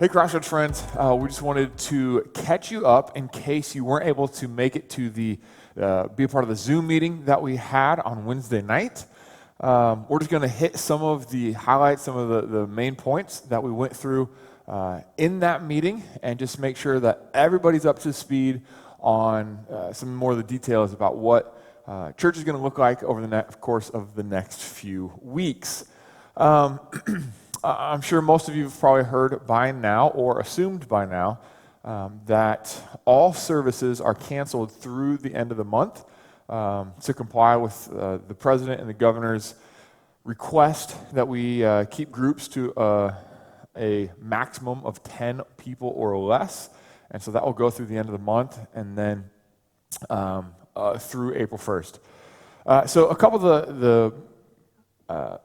Hey, Crossroads friends, we just wanted to catch you up in case you weren't able to make it to the be a part of the Zoom meeting that we had on Wednesday night. We're just going to hit some of the highlights, some of the main points that we went through in that meeting, and just make sure that everybody's up to speed on some more of the details about what church is going to look like over the course of the next few weeks. I'm sure most of you have probably heard by now or assumed by now that all services are canceled through the end of the month to comply with the president and the governor's request that we keep groups to a maximum of 10 people or less. And so that will go through the end of the month and then through April 1st. So a couple of the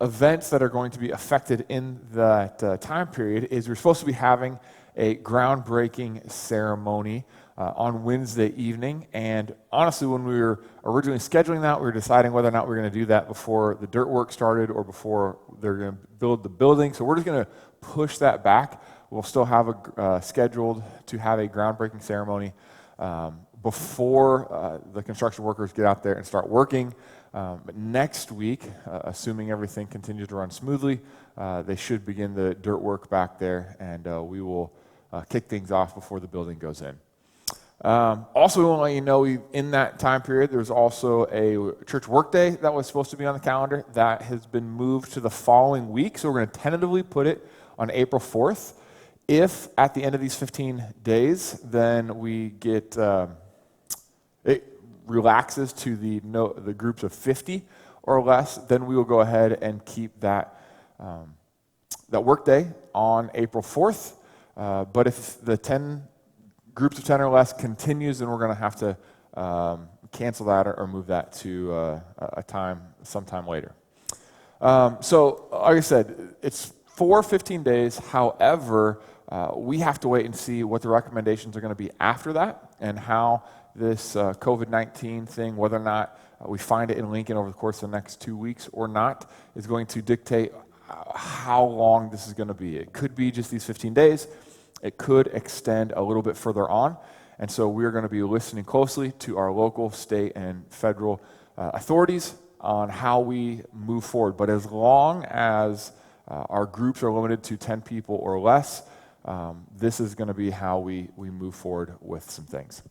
events that are going to be affected in that time period is we're supposed to be having a groundbreaking ceremony on Wednesday evening. And honestly, when we were originally scheduling that, we were deciding whether or not we were going to do that before the dirt work started or before they're going to build the building. So we're just going to push that back. We'll still have scheduled to have a groundbreaking ceremony before the construction workers get out there and start working. But next week, assuming everything continues to run smoothly, they should begin the dirt work back there, and we will kick things off before the building goes in. Also, we want to let you know, in that time period, there's also a church workday that was supposed to be on the calendar that has been moved to the following week, so we're going to tentatively put it on April 4th. If at the end of these 15 days, then we get it relaxes to the groups of 50 or less, then we will go ahead and keep that work day on April 4th. But if the 10 groups of 10 or less continues, then we're going to have to cancel that or move that to sometime later. So, like I said, it's for 15 days. However, we have to wait and see what the recommendations are going to be after that and how this COVID-19 thing, whether or not we find it in Lincoln over the course of the next 2 weeks or not, is going to dictate how long this is going to be. It could be just these 15 days. It could extend a little bit further on. And so we're going to be listening closely to our local, state, and federal authorities on how we move forward. But as long as our groups are limited to 10 people or less, this is going to be how we move forward with some things.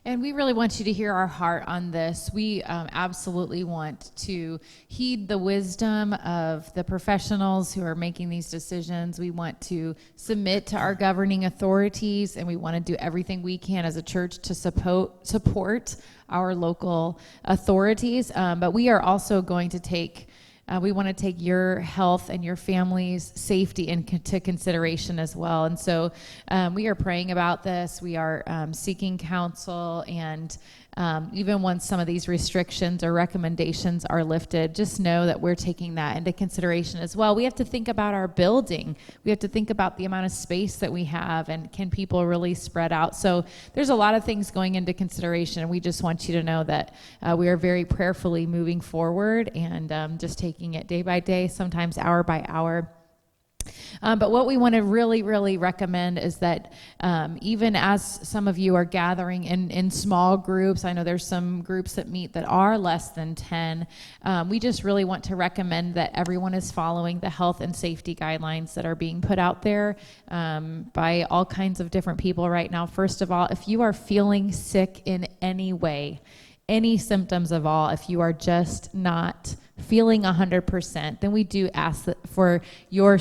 And we really want you to hear our heart on this. We absolutely want to heed the wisdom of the professionals who are making these decisions. We want to submit to our governing authorities, and we want to do everything we can as a church to support our local authorities. But we are also going to take we want to take your health and your family's safety into consideration as well. And so we are praying about this. We are seeking counsel, and even once some of these restrictions or recommendations are lifted, just know that we're taking that into consideration as well. We have to think about our building. We have to think about the amount of space that we have, and can people really spread out? So there's a lot of things going into consideration, and we just want you to know that we are very prayerfully moving forward and just taking it day by day, sometimes hour by hour. But what we want to really, really recommend is that even as some of you are gathering in small groups, I know there's some groups that meet that are less than 10, we just really want to recommend that everyone is following the health and safety guidelines that are being put out there by all kinds of different people right now. First of all, if you are feeling sick in any way, any symptoms of all, if you are just not feeling 100%, then we do ask that for your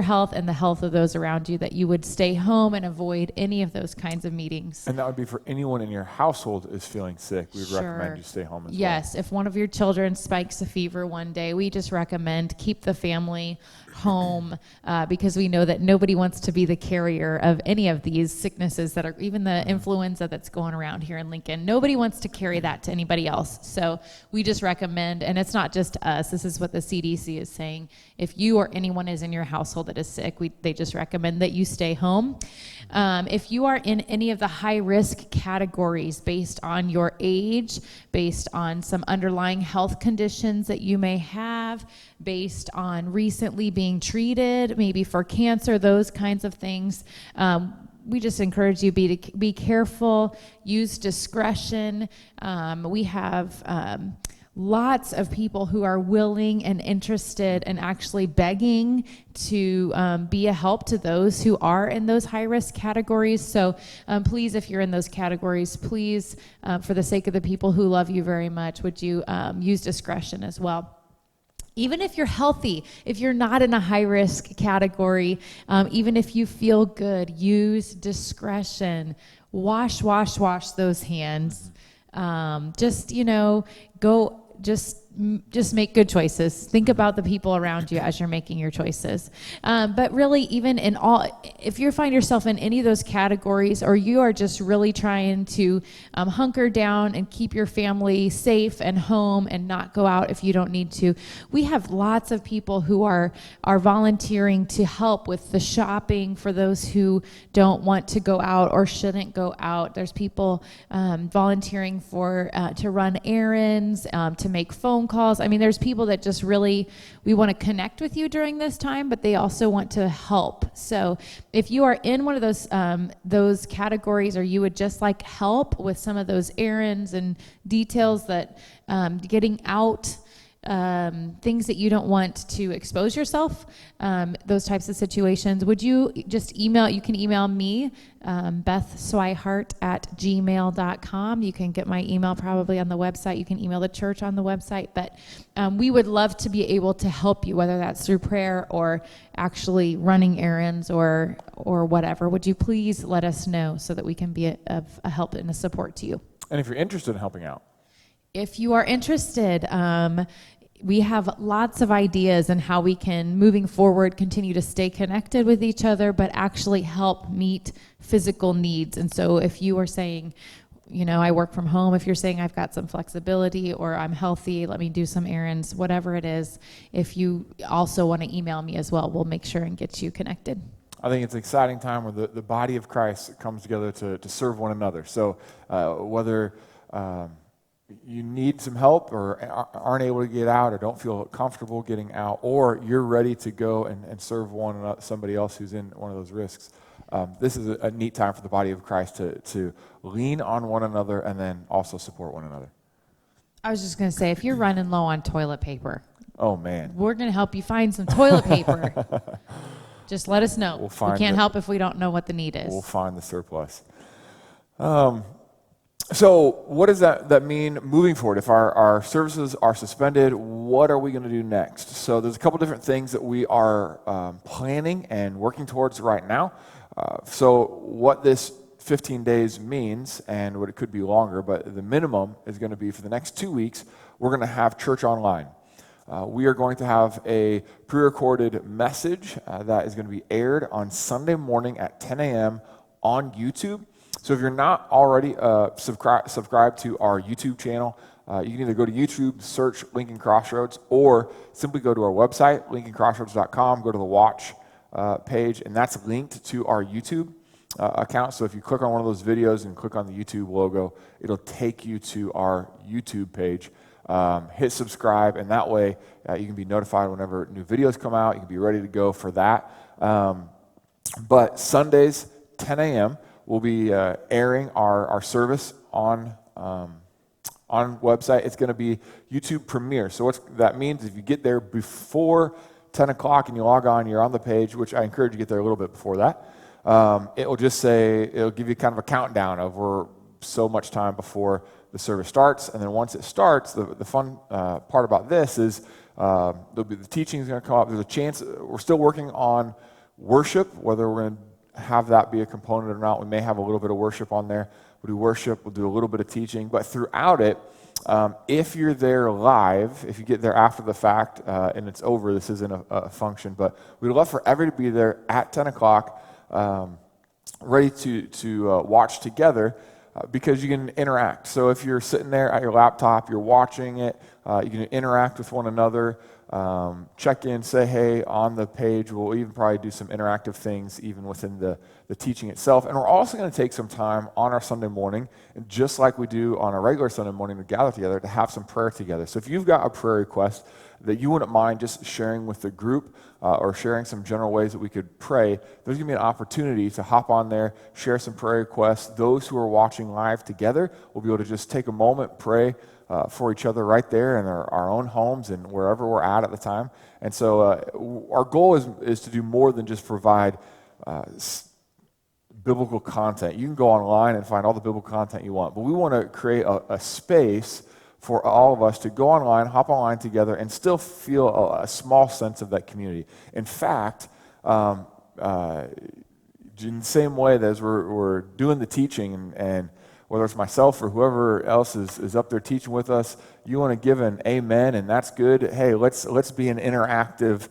health and the health of those around you, that you would stay home and avoid any of those kinds of meetings. And that would be for anyone in your household is feeling sick. We would recommend you stay home as well. Yes, if one of your children spikes a fever one day, we just recommend keep the family home because we know that nobody wants to be the carrier of any of these sicknesses that are, even the influenza that's going around here in Lincoln. Nobody wants to carry that to anybody else. So we just recommend, and it's not just just us. This is what the CDC is saying. If you or anyone is in your household that is sick, they just recommend that you stay home. If you are in any of the high-risk categories based on your age, based on some underlying health conditions that you may have, based on recently being treated, maybe for cancer, those kinds of things, we just encourage you to be careful, use discretion. We have lots of people who are willing and interested and actually begging to be a help to those who are in those high-risk categories. So please, if you're in those categories, please, for the sake of the people who love you very much, would you use discretion as well. Even if you're healthy, if you're not in a high-risk category, even if you feel good, use discretion. Wash those hands. Just make good choices. Think about the people around you as you're making your choices. But really, even if you find yourself in any of those categories, or you are just really trying to hunker down and keep your family safe and home and not go out if you don't need to, we have lots of people who are volunteering to help with the shopping for those who don't want to go out or shouldn't go out. There's people volunteering to run errands, to make phone calls. I mean, there's people that just really, we want to connect with you during this time, but they also want to help. So if you are in one of those categories, or you would just like help with some of those errands and details that getting out, things that you don't want to expose yourself, those types of situations, would you just you can email me, bethswihart@gmail.com. You can get my email probably on the website. You can email the church on the website, but we would love to be able to help you, whether that's through prayer or actually running errands or whatever. Would you please let us know so that we can be a help and a support to you? And if you're interested in helping out, if you are interested, we have lots of ideas on how we can, moving forward, continue to stay connected with each other, but actually help meet physical needs. And so if you are saying, I work from home, if you're saying I've got some flexibility, or I'm healthy, let me do some errands, whatever it is, if you also want to email me as well, we'll make sure and get you connected. I think it's an exciting time where the body of Christ comes together to serve one another. So whether you need some help, or aren't able to get out, or don't feel comfortable getting out, or you're ready to go and serve somebody else who's in one of those risks, this is a neat time for the body of Christ to lean on one another and then also support one another. I was just going to say, if you're running low on toilet paper, oh man, we're going to help you find some toilet paper. Just let us know. We can't help if we don't know what the need is. We'll find the surplus. So what does that mean moving forward? If our services are suspended, what are we going to do next? So there's a couple different things that we are planning and working towards right now. So what this 15 days means, and what it could be longer, but the minimum is going to be for the next 2 weeks, we're going to have church online. We are going to have a pre-recorded message that is going to be aired on Sunday morning at 10 a.m. on YouTube. So if you're not already subscribed to our YouTube channel, you can either go to YouTube, search Lincoln Crossroads, or simply go to our website, lincolncrossroads.com, go to the watch page, and that's linked to our YouTube account. So if you click on one of those videos and click on the YouTube logo, it'll take you to our YouTube page. Hit subscribe, and that way you can be notified whenever new videos come out. You can be ready to go for that. But Sundays, 10 a.m., we'll be airing our service on website. It's going to be YouTube Premiere. So what that means, if you get there before 10 o'clock and you log on, you're on the page, which I encourage you to get there a little bit before that. It'll give you kind of a countdown of we're so much time before the service starts. And then once it starts, the fun part about this is there'll be the teaching is going to come up. There's a chance, we're still working on worship, whether we're going to have that be a component or not. We may have a little bit of worship on there. We'll do worship, we'll do a little bit of teaching, but throughout it, if you're there live, if you get there after the fact and it's over, this isn't a function, but we'd love for everybody to be there at 10 o'clock, ready to watch together, because you can interact. So if you're sitting there at your laptop, you're watching it, You can interact with one another, check in, say hey on the page. We'll even probably do some interactive things even within the teaching itself. And we're also going to take some time on our Sunday morning, and just like we do on a regular Sunday morning, to gather together to have some prayer together. So if you've got a prayer request that you wouldn't mind just sharing with the group, or sharing some general ways that we could pray, there's going to be an opportunity to hop on there, share some prayer requests. Those who are watching live together will be able to just take a moment, pray for each other right there in our own homes and wherever we're at the time. And so our goal is to do more than just provide biblical content. You can go online and find all the biblical content you want, but we want to create a space for all of us to go online, hop online together, and still feel a small sense of that community. In fact, in the same way that as we're doing the teaching, and whether it's myself or whoever else is up there teaching with us, you want to give an amen, and that's good. Hey, let's be an interactive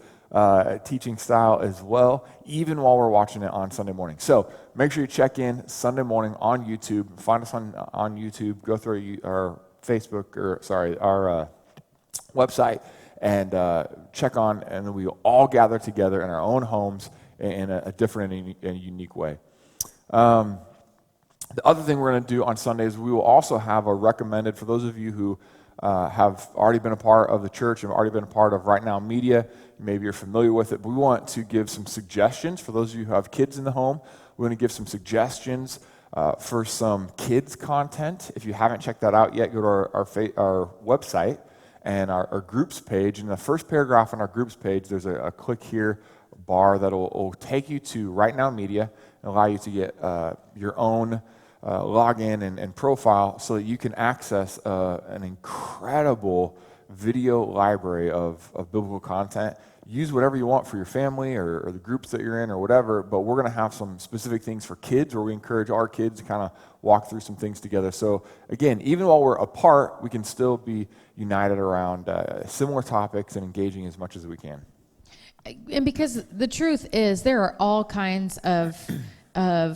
teaching style as well, even while we're watching it on Sunday morning. So make sure you check in Sunday morning on YouTube. Find us on YouTube. Go through our Facebook, our website, and check on, and then we will all gather together in our own homes in a different and unique way. The other thing we're going to do on Sundays, we will also have a recommended, for those of you who have already been a part of the church and already been a part of Right Now Media, maybe you're familiar with it, but we want to give some suggestions for those of you who have kids in the home. We're going to give some suggestions for some kids content. If you haven't checked that out yet, go to our website and our groups page. In the first paragraph on our groups page, there's a click here bar that will take you to Right Now Media and allow you to get your own login and profile so that you can access an incredible video library of biblical content. Use whatever you want for your family or the groups that you're in or whatever, but we're going to have some specific things for kids where we encourage our kids to kind of walk through some things together. So again, even while we're apart, we can still be united around similar topics and engaging as much as we can. And because the truth is, there are all kinds of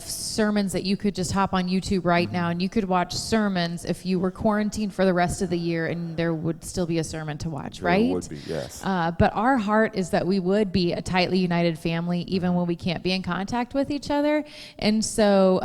sermons that you could just hop on YouTube right now, and you could watch sermons if you were quarantined for the rest of the year, and there would still be a sermon to watch, right? There would be, yes. But our heart is that we would be a tightly united family, even when we can't be in contact with each other. And so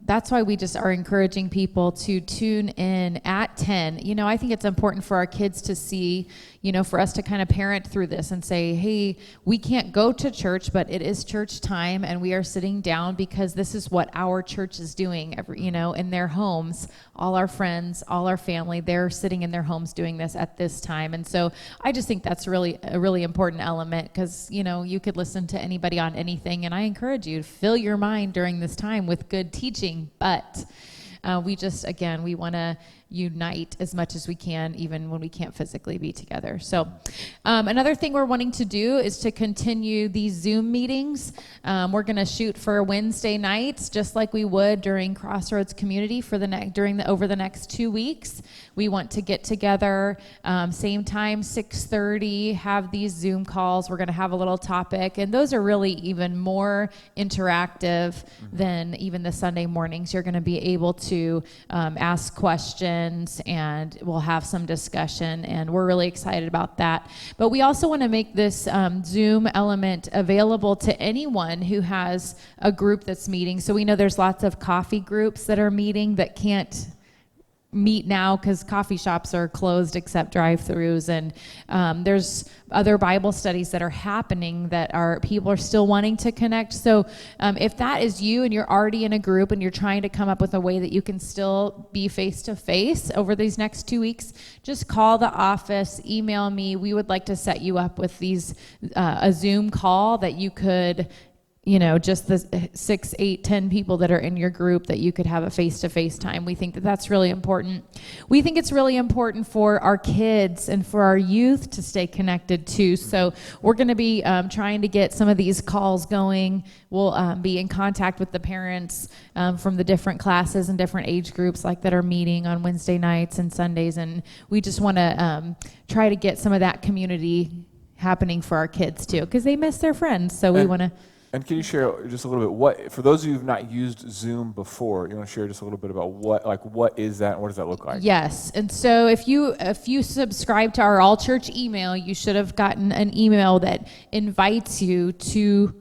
that's why we just are encouraging people to tune in at 10. You know, I think it's important for our kids to see, you know, for us to kind of parent through this and say, hey, we can't go to church, but it is church time, and we are sitting down because this is what our church is doing, in their homes. All our friends, all our family, they're sitting in their homes doing this at this time. And so I just think that's really a really important element, because, you know, you could listen to anybody on anything, and I encourage you to fill your mind during this time with good teaching, but we want to unite as much as we can, even when we can't physically be together. So another thing we're wanting to do is to continue these Zoom meetings. We're going to shoot for Wednesday nights, just like we would during Crossroads Community over the next 2 weeks. We want to get together, same time, 6:30, have these Zoom calls. We're going to have a little topic, and those are really even more interactive than even the Sunday mornings. You're going to be able to ask questions, and we'll have some discussion, and we're really excited about that. But we also want to make this Zoom element available to anyone who has a group that's meeting. So we know there's lots of coffee groups that are meeting that can't meet now because coffee shops are closed except drive-throughs, and there's other Bible studies that are happening that people are still wanting to connect. So if that is you and you're already in a group and you're trying to come up with a way that you can still be face-to-face over these next 2 weeks, just call the office, email me. We would like to set you up with a Zoom call that you could, just the 6, 8, 10 people that are in your group, that you could have a face-to-face time. We think that that's really important. We think it's really important for our kids and for our youth to stay connected too. So we're going to be trying to get some of these calls going. We'll be in contact with the parents from the different classes and different age groups that are meeting on Wednesday nights and Sundays. And we just want to try to get some of that community happening for our kids too, because they miss their friends. So we want to... And can you share just a little bit, what, for those of you who've not used Zoom before, you want to share just a little bit about what is that and what does that look like? Yes, and so if you subscribe to our all church email, you should have gotten an email that invites you to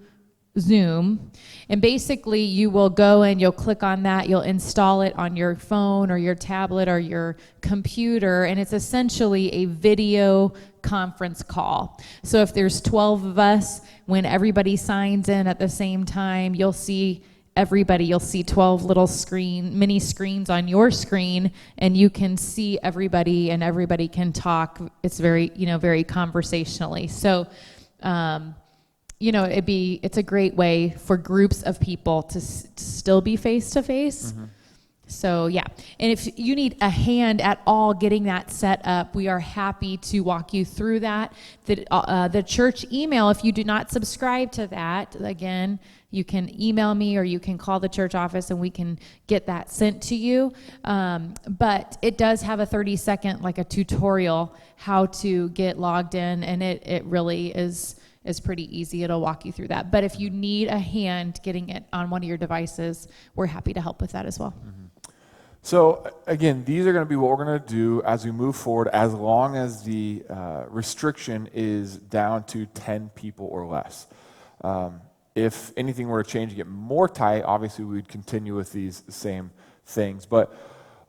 Zoom, and basically you will go and you'll click on that, you'll install it on your phone or your tablet or your computer, and it's essentially a video conference call. So if there's 12 of us, when everybody signs in at the same time, you'll see everybody. You'll see 12 little mini screens on your screen, and you can see everybody, and everybody can talk. It's very, very conversationally. So, it's a great way for groups of people to still be face to face. So yeah, and if you need a hand at all getting that set up, we are happy to walk you through that. The church email, if you do not subscribe to that, again, you can email me or you can call the church office and we can get that sent to you. But it does have a 30-second, like a tutorial, how to get logged in, and it really is pretty easy. It'll walk you through that. But if you need a hand getting it on one of your devices, we're happy to help with that as well. So again, these are going to be what we're going to do as we move forward, as long as the restriction is down to 10 people or less. If anything were to change and get more tight, obviously we'd continue with these same things. But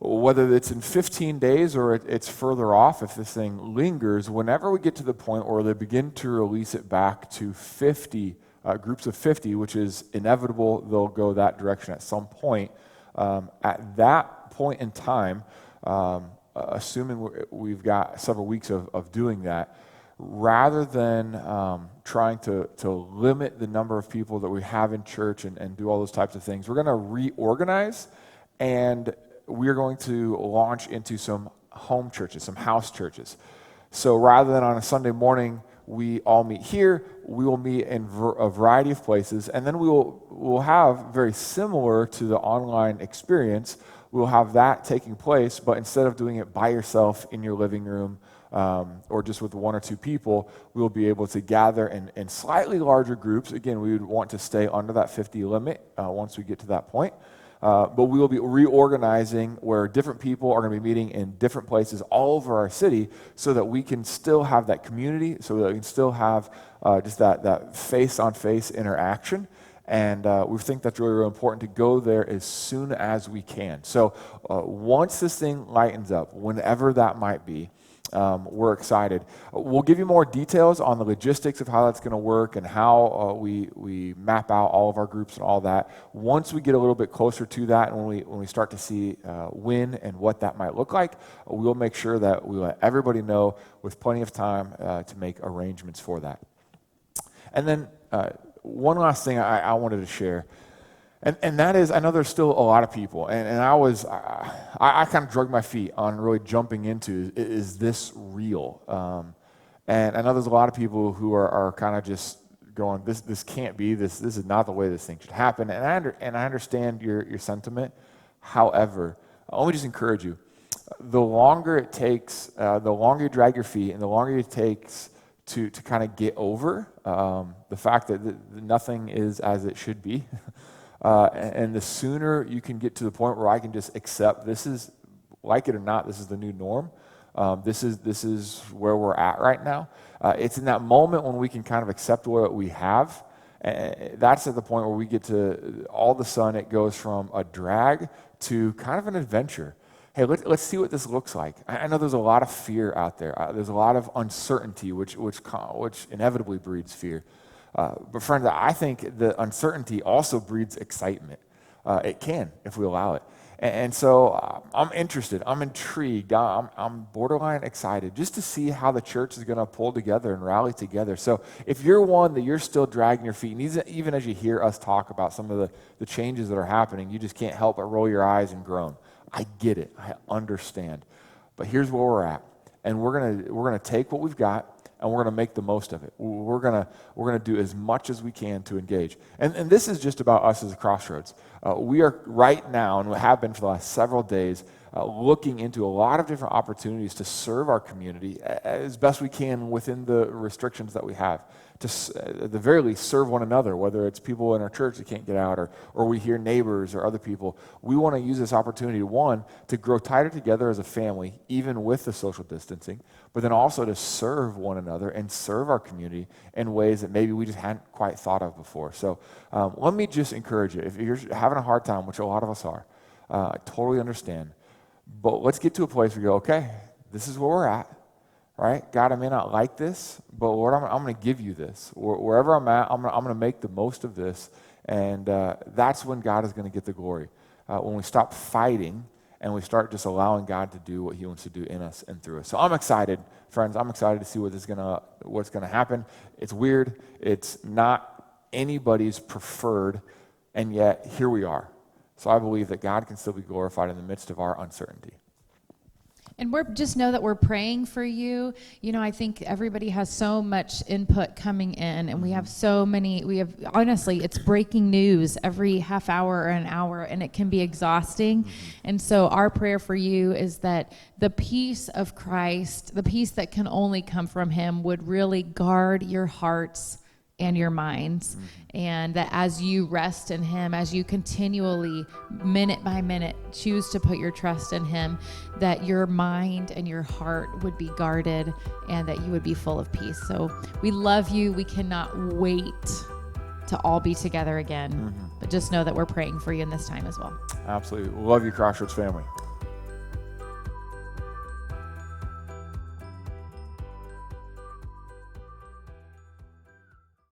whether it's in 15 days or it's further off, if this thing lingers, whenever we get to the point where they begin to release it back to 50, groups of 50, which is inevitable, they'll go that direction at some point. At that point in time, assuming we've got several weeks of doing that, rather than trying to limit the number of people that we have in church and do all those types of things, we're going to reorganize, and we're going to launch into some home churches, some house churches. So rather than on a Sunday morning we all meet here, we will meet in a variety of places, and then we'll have, very similar to the online experience, we'll have that taking place, but instead of doing it by yourself in your living room or just with one or two people, we'll be able to gather in slightly larger groups. Again, we would want to stay under that 50 limit once we get to that point. But we will be reorganizing where different people are going to be meeting in different places all over our city so that we can still have that community, so that we can still have just that face-on-face interaction. And we think that's really, really important to go there as soon as we can. So once this thing lightens up, whenever that might be, we're excited. We'll give you more details on the logistics of how that's going to work and how we map out all of our groups and all that. Once we get a little bit closer to that, and when we start to see when and what that might look like, we'll make sure that we let everybody know with plenty of time to make arrangements for that. And then one last thing I wanted to share. And that is, I know there's still a lot of people, and I kind of drug my feet on really jumping into, is this real? And I know there's a lot of people who are kind of just going, this can't be, this is not the way this thing should happen. And I understand your sentiment. However, let me just encourage you, the longer it takes, the longer you drag your feet, and the longer it takes to kind of get over the fact that nothing is as it should be, and the sooner you can get to the point where I can just accept this is, like it or not, this is the new norm. This is where we're at right now. It's in that moment when we can kind of accept what we have. That's at the point where we get to, all of a sudden it goes from a drag to kind of an adventure. Hey, let's see what this looks like. I know there's a lot of fear out there. There's a lot of uncertainty, which inevitably breeds fear. But friends, I think the uncertainty also breeds excitement. It can, if we allow it. And so I'm interested. I'm intrigued. I'm borderline excited just to see how the church is going to pull together and rally together. So if you're one that you're still dragging your feet, and even as you hear us talk about some of the changes that are happening, you just can't help but roll your eyes and groan. I get it. I understand. But here's where we're at. And we're gonna take what we've got, and we're going to make the most of it. We're going to do as much as we can to engage. And this is just about us as a Crossroads. We are right now, and we have been for the last several days, looking into a lot of different opportunities to serve our community as best we can within the restrictions that we have. To, at the very least, serve one another, whether it's people in our church that can't get out or we hear neighbors or other people. We want to use this opportunity, one, to grow tighter together as a family, even with the social distancing, but then also to serve one another and serve our community in ways that maybe we just hadn't quite thought of before. So let me just encourage you. If you're having a hard time, which a lot of us are, I totally understand, but let's get to a place where you go, okay, this is where we're at. Right? God, I may not like this, but Lord, I'm going to give you this. Wherever I'm at, I'm going to make the most of this. And that's when God is going to get the glory. When we stop fighting and we start just allowing God to do what he wants to do in us and through us. So I'm excited, friends. I'm excited to see what's going to happen. It's weird. It's not anybody's preferred, and yet here we are. So I believe that God can still be glorified in the midst of our uncertainty. And just know that we're praying for you. You know, I think everybody has so much input coming in, and we have honestly, it's breaking news every half hour or an hour, and it can be exhausting. And so our prayer for you is that the peace of Christ, the peace that can only come from him, would really guard your hearts and your minds, and that as you rest in him, as you continually, minute by minute, choose to put your trust in him, that your mind and your heart would be guarded and that you would be full of peace. So we love you. We cannot wait to all be together again, but just know that we're praying for you in this time as well. Absolutely. We love you, Crossroads family.